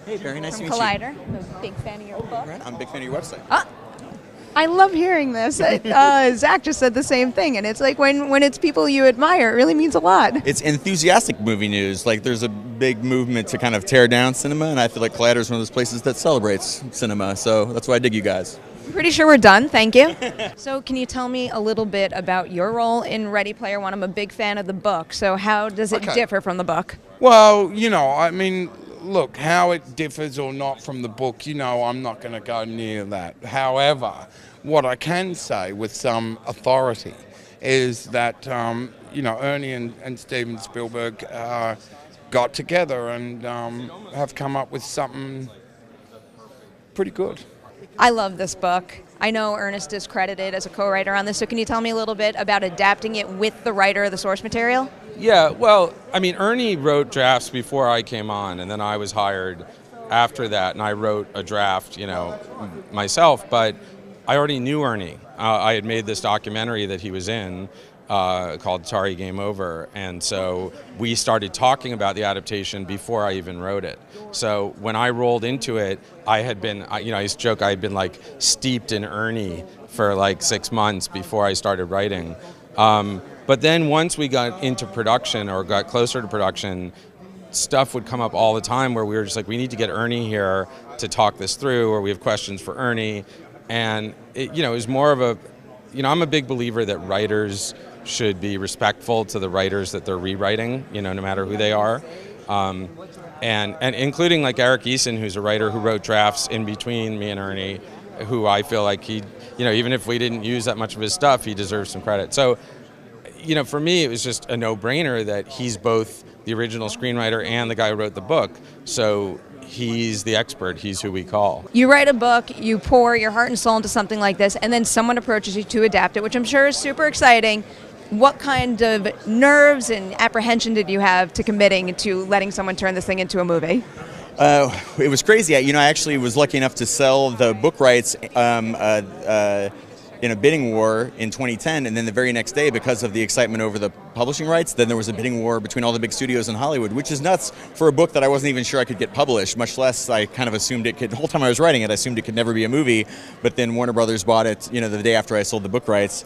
Hey, very nice from to meet Collider. I'm a big fan of your book. you. Right, I'm a big fan of your website. I love hearing this. Zach just said the same thing, and it's like when it's people you admire, it really means a lot. It's enthusiastic movie news. Like, there's a big movement to kind of tear down cinema, and I feel like Collider is one of those places that celebrates cinema. So that's why I dig you guys. I'm pretty sure we're done. Thank you. So can you tell me a little bit about your role in Ready Player One? I'm a big fan of the book. So how does it differ from the book? Well, I mean, look, how it differs or not from the book, I'm not going to go near that. However, what I can say with some authority is that, Ernie and Steven Spielberg got together and have come up with something pretty good. I love this book. I know Ernest is credited as a co-writer on this, so can you tell me a little bit about adapting it with the writer of the source material? Yeah, well, I mean, Ernie wrote drafts before I came on, and then I was hired after that, and I wrote a draft, myself, but I already knew Ernie. I had made this documentary that he was in called Atari Game Over, and so we started talking about the adaptation before I even wrote it. So when I rolled into it, I had been, I used to joke, I had been like steeped in Ernie for like 6 months before I started writing. But then once we got into production or got closer to production, stuff would come up all the time where we were just like, we need to get Ernie here to talk this through, or we have questions for Ernie. And it was more of a, I'm a big believer that writers should be respectful to the writers that they're rewriting, no matter who they are. And including like Eric Eason, who's a writer who wrote drafts in between me and Ernie, who I feel like he, even if we didn't use that much of his stuff, he deserves some credit. So, for me, it was just a no-brainer that he's both the original screenwriter and the guy who wrote the book. So he's the expert. He's who we call. You write a book, you pour your heart and soul into something like this, and then someone approaches you to adapt it, which I'm sure is super exciting. What kind of nerves and apprehension did you have to committing to letting someone turn this thing into a movie? It was crazy. I actually was lucky enough to sell the book rights in a bidding war in 2010, and then the very next day, because of the excitement over the publishing rights, then there was a bidding war between all the big studios in Hollywood, which is nuts for a book that I wasn't even sure I could get published, much less I kind of assumed it could. The whole time I was writing it, I assumed it could never be a movie, but then Warner Brothers bought it, the day after I sold the book rights,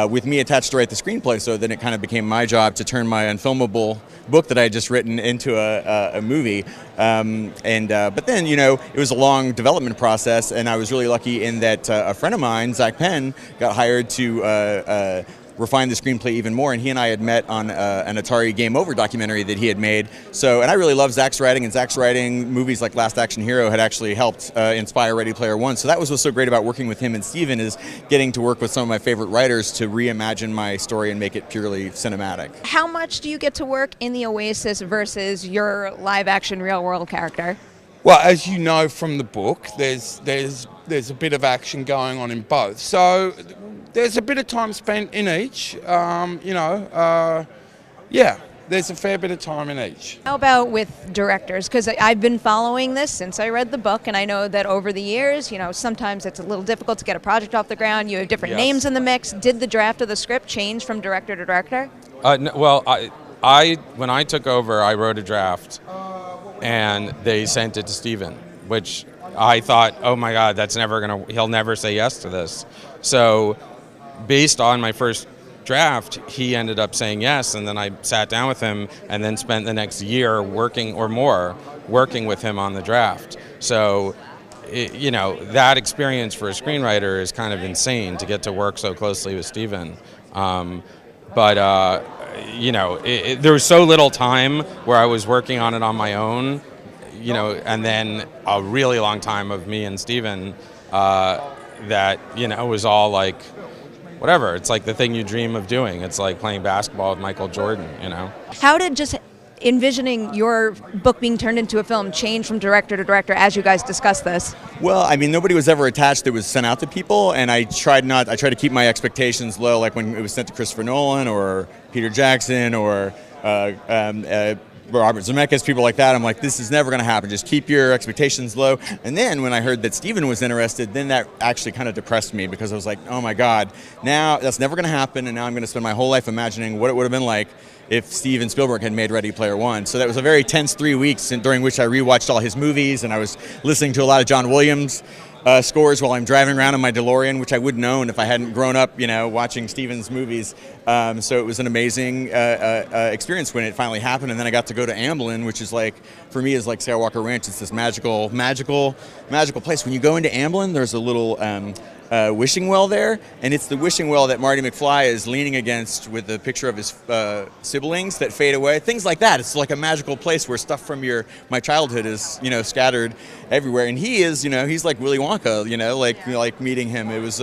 with me attached to write the screenplay, so then it kind of became my job to turn my unfilmable book that I had just written into a movie. But then, it was a long development process, and I was really lucky in that a friend of mine, Zach Penn, got hired to refine the screenplay even more, and he and I had met on an Atari Game Over documentary that he had made. So, and I really love Zach's writing, and Zach's writing movies like Last Action Hero had actually helped inspire Ready Player One. So that was what's so great about working with him and Steven, is getting to work with some of my favorite writers to reimagine my story and make it purely cinematic. How much do you get to work in the Oasis versus your live-action real-world character? Well, as you know from the book, there's a bit of action going on in both. So there's a bit of time spent in each. There's a fair bit of time in each. How about with directors? Because I've been following this since I read the book, and I know that over the years, sometimes it's a little difficult to get a project off the ground. You have different names in the mix. Did the draft of the script change from director to director? Well, I when I took over, I wrote a draft, and they sent it to Steven, which I thought, oh my God, he'll never say yes to this. So based on my first draft, he ended up saying yes, and then I sat down with him and then spent the next year working with him on the draft. So, that experience for a screenwriter is kind of insane to get to work so closely with Steven. There was so little time where I was working on it on my own, and then a really long time of me and Steven that, was all like, whatever. It's like the thing you dream of doing. It's like playing basketball with Michael Jordan, How did just envisioning your book being turned into a film change from director to director as you guys discussed this? Well, I mean, nobody was ever attached that was sent out to people, and I tried to keep my expectations low, like when it was sent to Christopher Nolan or Peter Jackson or Robert Zemeckis, people like that. I'm like, this is never going to happen. Just keep your expectations low. And then when I heard that Steven was interested, then that actually kind of depressed me, because I was like, oh my God, now that's never going to happen, and now I'm going to spend my whole life imagining what it would have been like if Steven Spielberg had made Ready Player One. So that was a very tense 3 weeks during which I rewatched all his movies, and I was listening to a lot of John Williams scores while I'm driving around in my DeLorean, which I wouldn't known if I hadn't grown up, watching Steven's movies. So it was an amazing experience when it finally happened, and then I got to go to Amblin, which is like, for me, is like Skywalker Ranch. It's this magical place. When you go into Amblin, there's a little wishing well there, and it's the wishing well that Marty McFly is leaning against with a picture of his siblings that fade away, things like that. It's like a magical place where stuff from my childhood is scattered everywhere, and he is he's like Willy Wonka, like meeting him. It was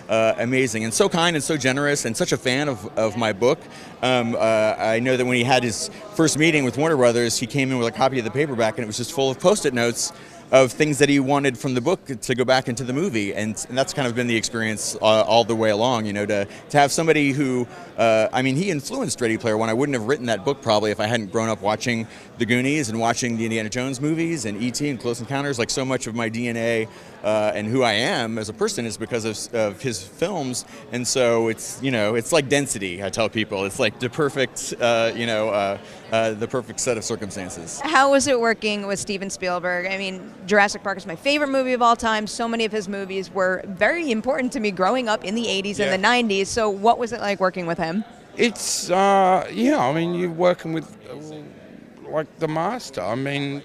amazing, and so kind and so generous, and such a fan of my book. I know that when he had his first meeting with Warner Brothers, he came in with a copy of the paperback, and it was just full of Post-it notes of things that he wanted from the book to go back into the movie, and that's kind of been the experience all the way along. To have somebody who, he influenced Ready Player One. I wouldn't have written that book probably if I hadn't grown up watching The Goonies and watching the Indiana Jones movies and E.T. and Close Encounters. Like, so much of my DNA and who I am as a person is because of his films, and so it's like density. I tell people it's like the perfect the perfect set of circumstances. How was it working with Steven Spielberg? I mean, Jurassic Park is my favorite movie of all time. So many of his movies were very important to me growing up in the 80s and the 90s. So what was it like working with him? It's, you're working with, like, the master. I mean,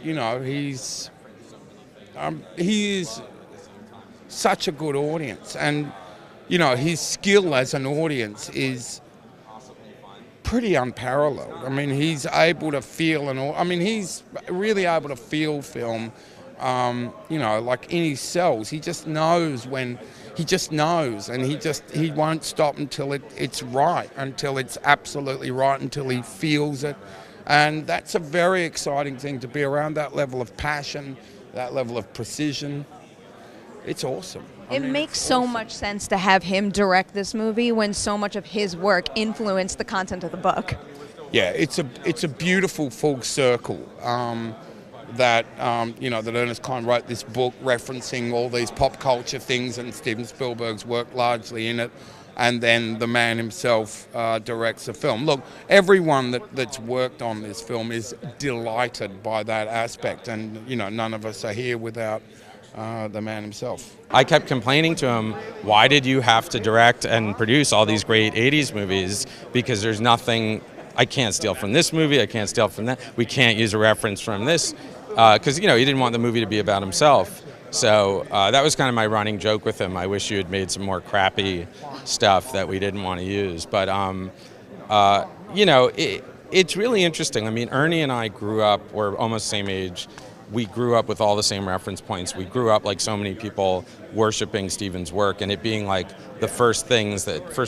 he's such a good audience. And, his skill as an audience is pretty unparalleled. I mean, he's able to feel he's really able to feel film, like in his cells. He just knows and he won't stop until it's right, until it's absolutely right, until he feels it. And that's a very exciting thing, to be around that level of passion, that level of precision. It's awesome. It makes so much sense to have him direct this movie when so much of his work influenced the content of the book. Yeah, it's a beautiful full circle that Ernest Cline wrote this book referencing all these pop culture things, and Steven Spielberg's worked largely in it, and then the man himself directs the film. Look, everyone that's worked on this film is delighted by that aspect, and none of us are here without the man himself. I kept complaining to him, why did you have to direct and produce all these great 80s movies? Because there's nothing, I can't steal from this movie, I can't steal from that, we can't use a reference from this. Because, he didn't want the movie to be about himself. So that was kind of my running joke with him. I wish you had made some more crappy stuff that we didn't want to use. But, it's really interesting. I mean, Ernie and I grew up, we're almost the same age. We grew up with all the same reference points. We grew up, like so many people, worshiping Steven's work, and it being like the first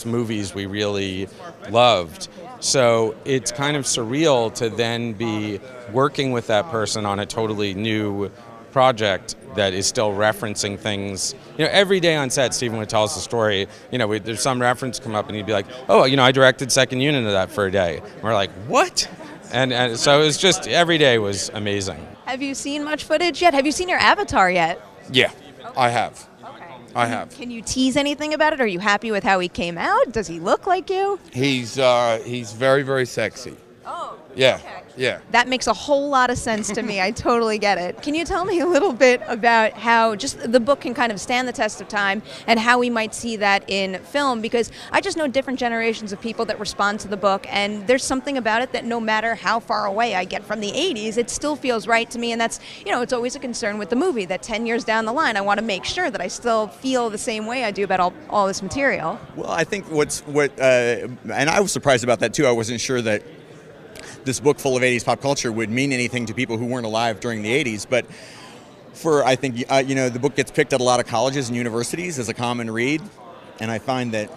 movies we really loved. So it's kind of surreal to then be working with that person on a totally new project that is still referencing things. Every day on set, Steven would tell us a story. There's some reference come up, and he'd be like, "Oh, I directed second unit of that for a day." And we're like, "What?" And so it was just, every day was amazing. Have you seen much footage yet? Have you seen your Avatar yet? Yeah, I have. Okay. I have. Can you tease anything about it? Are you happy with how he came out? Does he look like you? He's very, very sexy. Oh. Yeah. Okay. Yeah. That makes a whole lot of sense to me. I totally get it. Can you tell me a little bit about how just the book can kind of stand the test of time and how we might see that in film? Because I just know different generations of people that respond to the book, and there's something about it that no matter how far away I get from the 80s, it still feels right to me. And that's, it's always a concern with the movie that 10 years down the line, I want to make sure that I still feel the same way I do about all this material. Well, I think and I was surprised about that too. I wasn't sure that this book full of 80s pop culture would mean anything to people who weren't alive during the 80s, but I think the book gets picked at a lot of colleges and universities as a common read, and I find that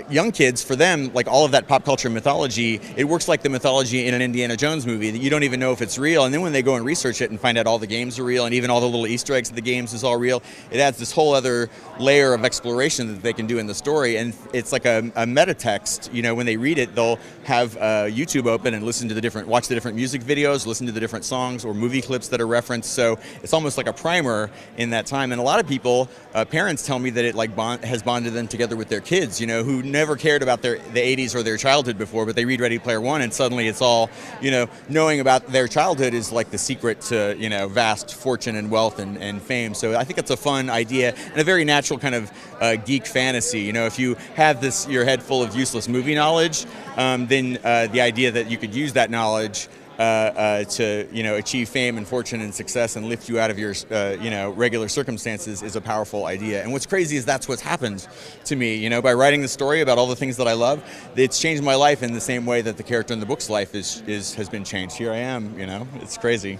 young kids, for them, like all of that pop culture mythology, it works like the mythology in an Indiana Jones movie that you don't even know if it's real. And then when they go and research it and find out all the games are real and even all the little Easter eggs of the games is all real, it adds this whole other layer of exploration that they can do in the story. And it's like a meta text. When they read it, they'll have YouTube open and watch the different music videos, listen to the different songs or movie clips that are referenced. So it's almost like a primer in that time. And a lot of people, parents tell me that it has bonded them together with their kids, you know, who never cared about the 80s or their childhood before, but they read Ready Player One, and suddenly it's all, you know, knowing about their childhood is like the secret to, you know, vast fortune and wealth and fame. So I think it's a fun idea and a very natural kind of geek fantasy. You know, if you have your head full of useless movie knowledge, then the idea that you could use that knowledge to, you know, achieve fame and fortune and success and lift you out of your, you know, regular circumstances is a powerful idea. And what's crazy is that's what's happened to me, you know, by writing the story about all the things that I love. It's changed my life in the same way that the character in the book's life has been changed. Here I am, you know, it's crazy.